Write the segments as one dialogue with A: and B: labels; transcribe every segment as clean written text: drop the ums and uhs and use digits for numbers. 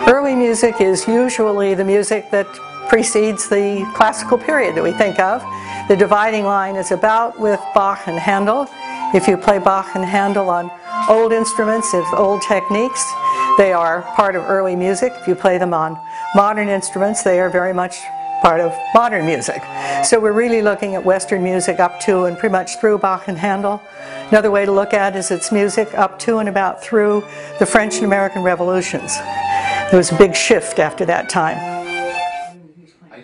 A: Early music is usually the music that precedes the classical period that we think of. The dividing line is about with Bach and Handel. If you play Bach and Handel on old instruments, with old techniques, they are part of early music. If you play them on modern instruments, they are very much part of modern music. So we're really looking at Western music up to and pretty much through Bach and Handel. Another way to look at it is it's music up to and about through the French and American revolutions. There was a big shift after that time.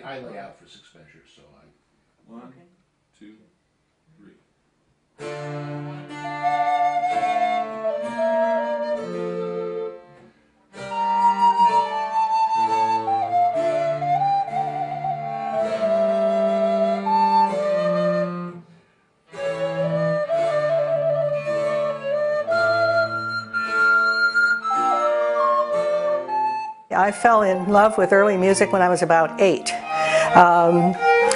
B: I lay out for 6 measures, so I... 1, 2, 3.
A: I fell in love with early music when I was about 8.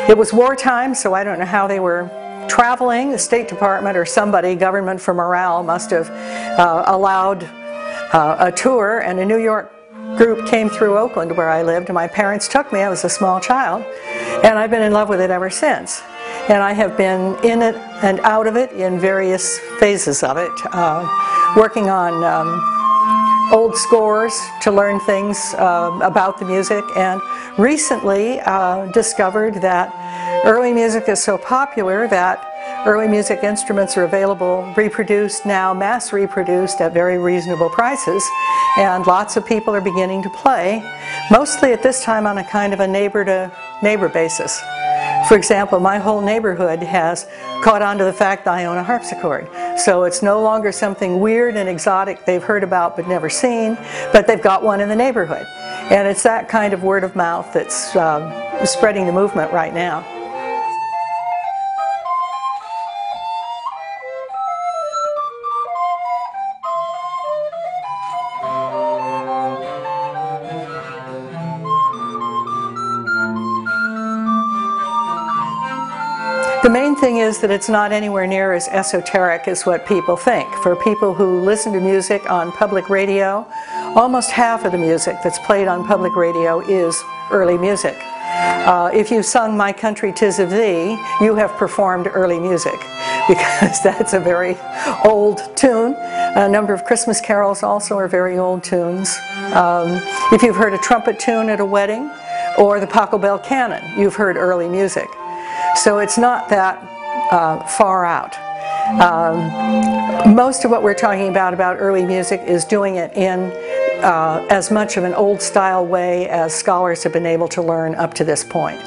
A: It was wartime, so I don't know how they were traveling. The State Department or somebody, government for morale, must have allowed a tour, and a New York group came through Oakland where I lived, and my parents took me. I was a small child, and I've been in love with it ever since. And I have been in it and out of it in various phases of it, working on old scores to learn things about the music, and recently discovered that early music is so popular that early music instruments are available, reproduced now, mass reproduced at very reasonable prices, and lots of people are beginning to play, mostly at this time on a kind of a neighbor-to-neighbor basis. For example, my whole neighborhood has caught on to the fact that I own a harpsichord. So it's no longer something weird and exotic they've heard about but never seen, but they've got one in the neighborhood. And it's that kind of word of mouth that's spreading the movement right now. The main thing is that it's not anywhere near as esoteric as what people think. For people who listen to music on public radio, almost half of the music that's played on public radio is early music. If you sung My Country 'Tis of Thee, you have performed early music, because that's a very old tune. A number of Christmas carols also are very old tunes. If you've heard a trumpet tune at a wedding, or the Pachelbel Canon, you've heard early music. So it's not that far out. Most of what we're talking about early music is doing it in as much of an old style way as scholars have been able to learn up to this point.